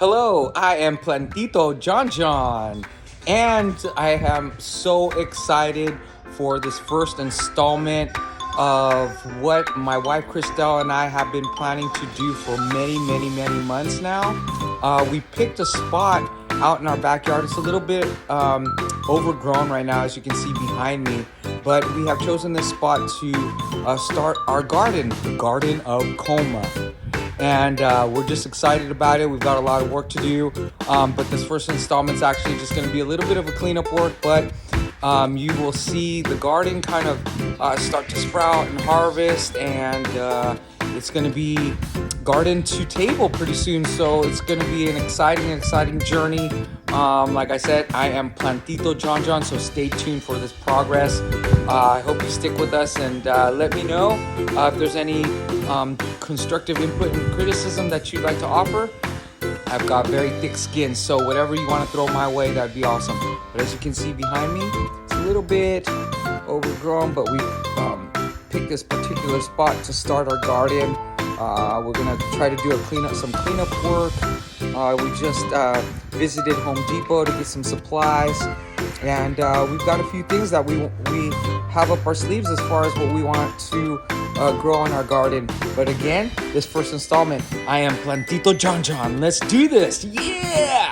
Hello, I am PlanTito Jonjon, and I am so excited for this first installment of what my wife Christelle and I have been planning to do for many months now. We picked a spot out in our backyard. It's a little bit overgrown right now, as you can see behind me, but we have chosen this spot to start our garden, the Garden of Coma. And we're just excited about it. We've got a lot of work to do, but this first installment is actually just going to be a little bit of a cleanup work, but you will see the garden kind of start to sprout and harvest, and it's going to be garden to table pretty soon. So it's going to be an exciting journey. Like I said, I am PlanTito Jonjon, so stay tuned for this progress. I hope you stick with us and let me know if there's any constructive input and criticism that you'd like to offer. I've got very thick skin, so whatever you want to throw my way, that'd be awesome. But as you can see behind me, it's a little bit overgrown, but we picked this particular spot to start our garden. We're gonna try to do some cleanup work. We just visited Home Depot to get some supplies, and we've got a few things that we have up our sleeves as far as what we want to grow in our garden. But again, this first installment, I am PlanTito Jonjon. Let's do this! Yeah!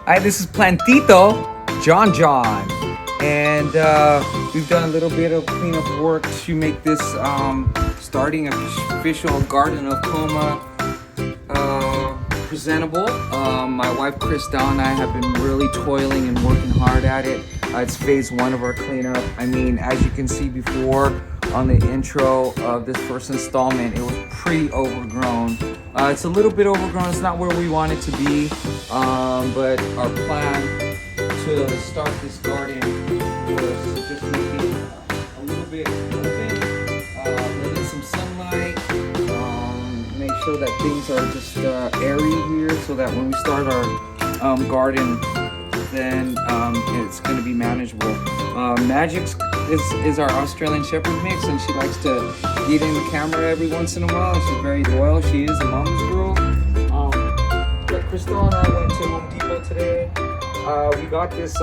Hi, this is PlanTito, Jonjon, and we've done a little bit of cleanup work to make this starting official Garden of Coma presentable. My wife Christelle and I have been really toiling and working hard at it. It's phase one of our cleanup. I mean, as you can see before on the intro of this first installment, it was pretty overgrown. It's a little bit overgrown. It's not where we want it to be, but our plan to start this garden was just make it a little bit open, let in some sunlight, make sure that things are just airy here, so that when we start our garden, then it's going to be manageable. Magix is our Australian Shepherd mix, and she likes to get in the camera every once in a while. She's very loyal. She is a mama's girl. But Crystal and I went to Home Depot today. We got this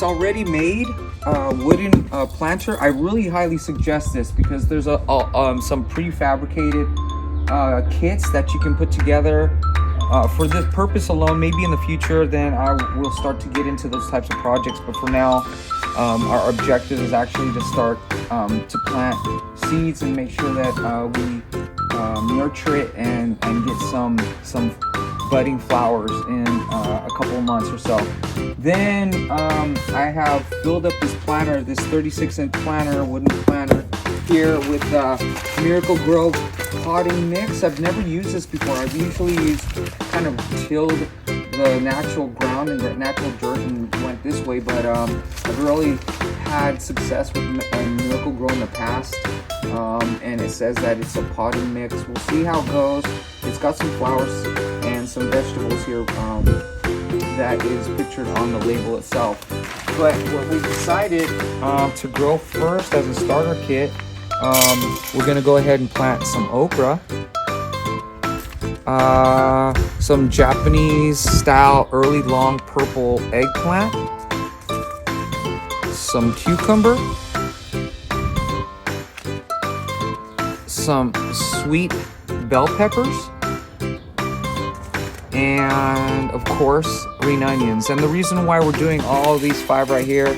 already made wooden planter. I really highly suggest this because there's some prefabricated kits that you can put together for this purpose alone. Maybe in the future, then I will start to get into those types of projects. But for now, our objective is actually to start to plant seeds and make sure that we nurture it and get some budding flowers in a couple of months or so. Then I have filled up this planter, this 36-inch planter, wooden planter here with Miracle Grow potting mix. I've never used this before. I've usually used kind of tilled the natural ground and natural dirt and went this way, but I've really had success with Miracle Grow in the past, and it says that it's a potting mix. We'll see how it goes. It's got some flowers and some vegetables here that is pictured on the label itself. But what we decided to grow first as a starter kit, we're gonna go ahead and plant some okra, some Japanese style early long purple eggplant, some cucumber, some sweet bell peppers, and of course green onions. And the reason why we're doing all of these 5 right here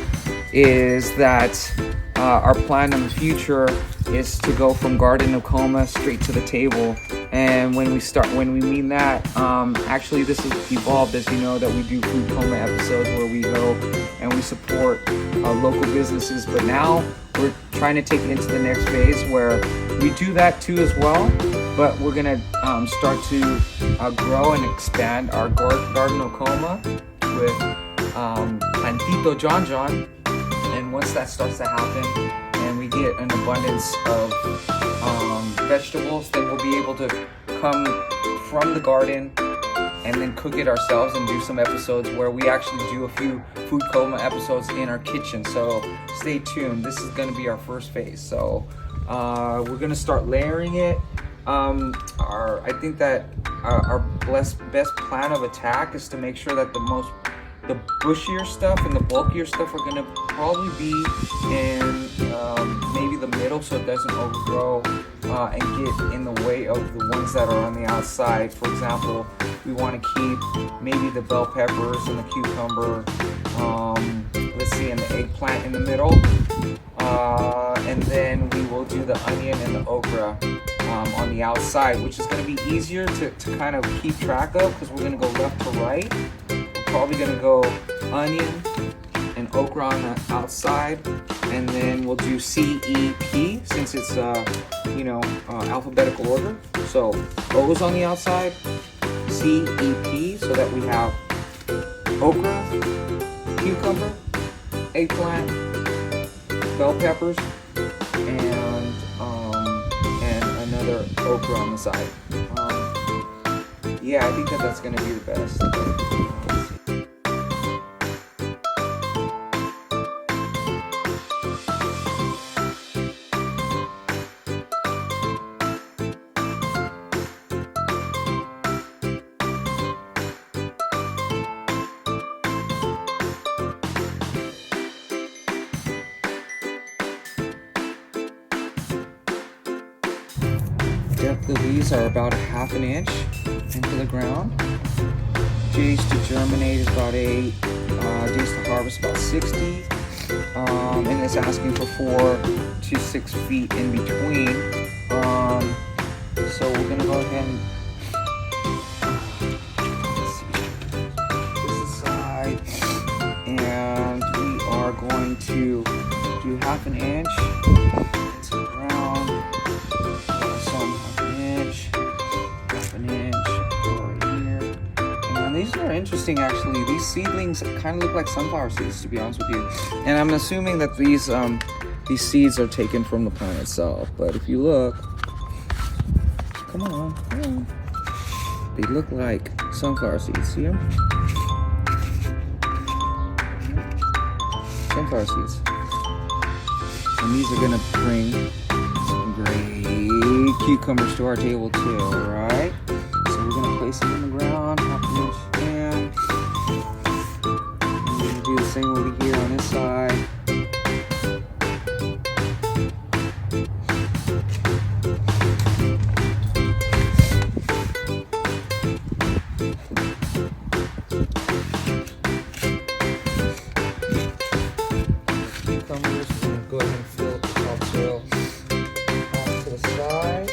is that our plan in the future is to go from Garden of Coma straight to the table. And when we mean that, actually this has evolved, as you know, that we do food coma episodes where we go and we support local businesses. But now we're trying to take it into the next phase where we do that too as well. But we're gonna start to grow and expand our Garden of Coma with PlanTito Jonjon. And once that starts to happen and we get an abundance of vegetables, then we'll be able to come from the garden and then cook it ourselves and do some episodes where we actually do a few food coma episodes in our kitchen. So stay tuned. This is going to be our first phase. So we're going to start layering it. I think that our best plan of attack is to make sure that the bushier stuff and the bulkier stuff are going to probably be in maybe the middle, so it doesn't overgrow and get in the way of the ones that are on the outside. For example, we want to keep maybe the bell peppers and the cucumber, let's see, and the eggplant in the middle, and then we will do the onion and the okra on the outside, which is going to be easier to kind of keep track of because we're going to go left to right. Probably gonna go onion and okra on the outside, and then we'll do C, E, P since it's alphabetical order. So O's on the outside, C, E, P, so that we have okra, cucumber, eggplant, bell peppers, and another okra on the side. Yeah, I think that's gonna be the best. Depth of these are about 1/2 inch into the ground. days to germinate is about 8. Days to harvest about 60. And it's asking for 4 to 6 feet in between. So we're gonna go ahead and this aside, and we are going to do 1/2 inch to the ground. Some 1/2 inch, 1/2 inch right here. And these are interesting, actually. These seedlings kind of look like sunflower seeds, to be honest with you. And I'm assuming that these seeds are taken from the plant itself. But if you look, come on, they look like sunflower seeds. See them? Sunflower seeds. And these are gonna bring some great cucumbers to our table too, alright? So we're gonna place them in the ground, 1/2 inch in. We're gonna do the same over here on this side. Cucumbers, we're gonna go ahead and fill up the topsoil off to the side.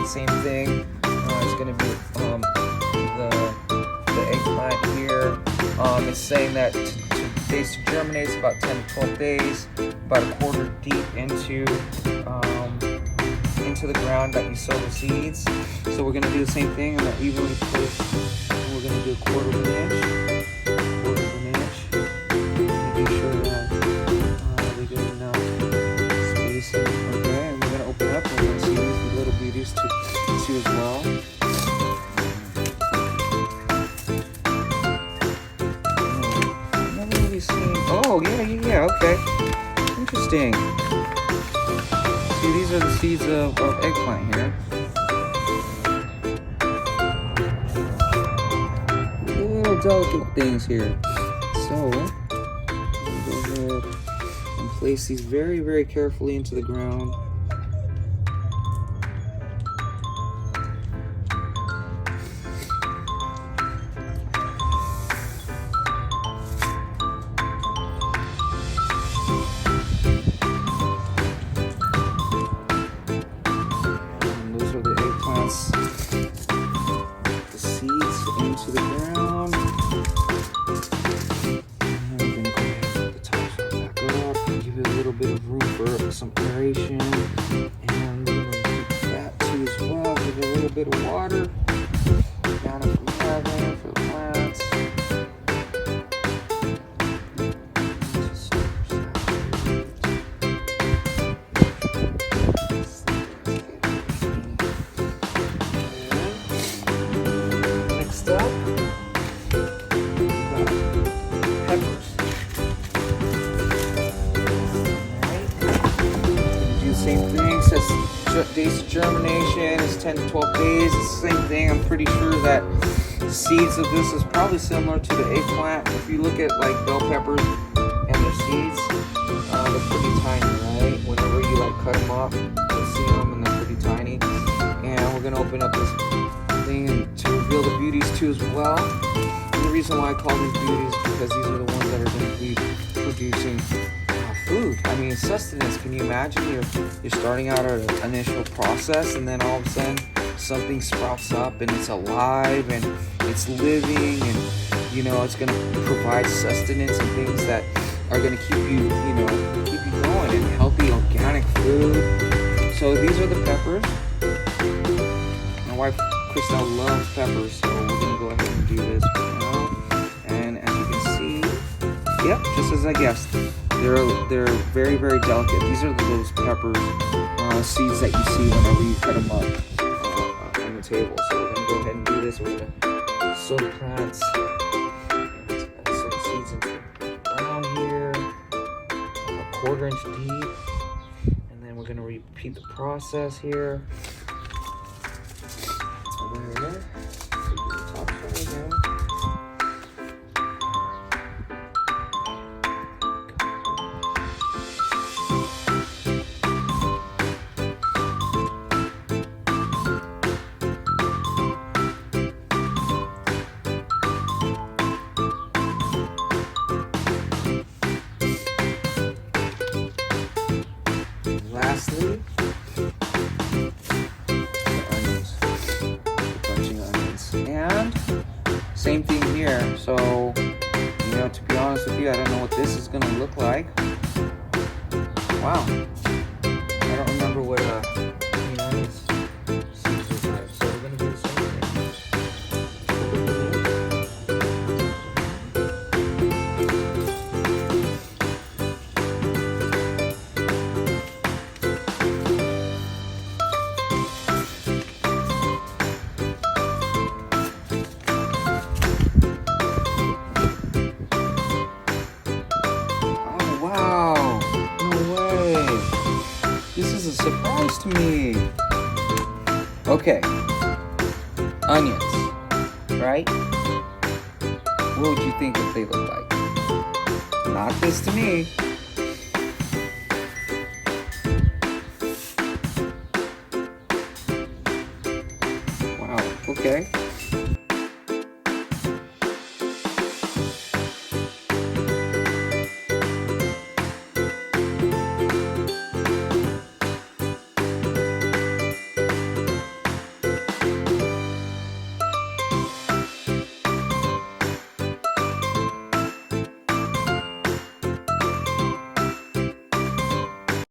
Same thing. It's going to be the eggplant here. It's saying that days to germinate is about 10 to 12 days, about 1/4 deep into the ground that you sow the seeds. So we're going to do the same thing. I'm going to evenly place. We're going to do 1/4 of an inch, 1/4 of an inch, making sure that we get enough spacing. Okay, and we're going to open up and we're going to see these little beauties too as well. Never really seen. Oh yeah. Okay, interesting. See, these are the seeds of eggplant here. Little delicate things here. So we'll go ahead and place these very, very carefully into the ground. The seeds into the ground. And we're going to go ahead and put the topsoil back up and give it a little bit of room for some aeration. And we're going to do that too as well. Give it a little bit of water. Down it from heaven for the plants. Same thing, says days to germination is 10 to 12 days. It's the same thing. I'm pretty sure that the seeds of this is probably similar to the eggplant. If you look at like bell peppers and their seeds, they're pretty tiny, right? Whenever you like cut them up, you'll see them and they're pretty tiny. And we're gonna open up this thing to reveal the beauties too as well. And the reason why I call these beauties is because these are the ones that are going to be producing food. I mean, sustenance. Can you imagine? You're starting out at an initial process, and then all of a sudden something sprouts up and it's alive and it's living, and it's going to provide sustenance and things that are going to keep you going, and healthy organic food. So these are the peppers. My wife Christelle loves peppers, so we're going to go ahead and do this right now. And as you can see, yep, just as I guessed. They're very, very delicate. These are those peppers, seeds that you see whenever you cut them up on the table. So we're gonna go ahead and do this. We're gonna sow the plants, and sow the seeds into the ground here, a 1/4 inch deep, and then we're gonna repeat the process here. There. Top side down. Lastly, the onions. Bunching onions. And same thing here. So, you know, to be honest with you, I don't know what this is going to look like. Wow. I don't remember what onions seeds look like. So we're going to do the same thing. Wow, no way. This is a surprise to me. Okay, onions, right? What would you think that they look like? Not this to me. Wow, okay.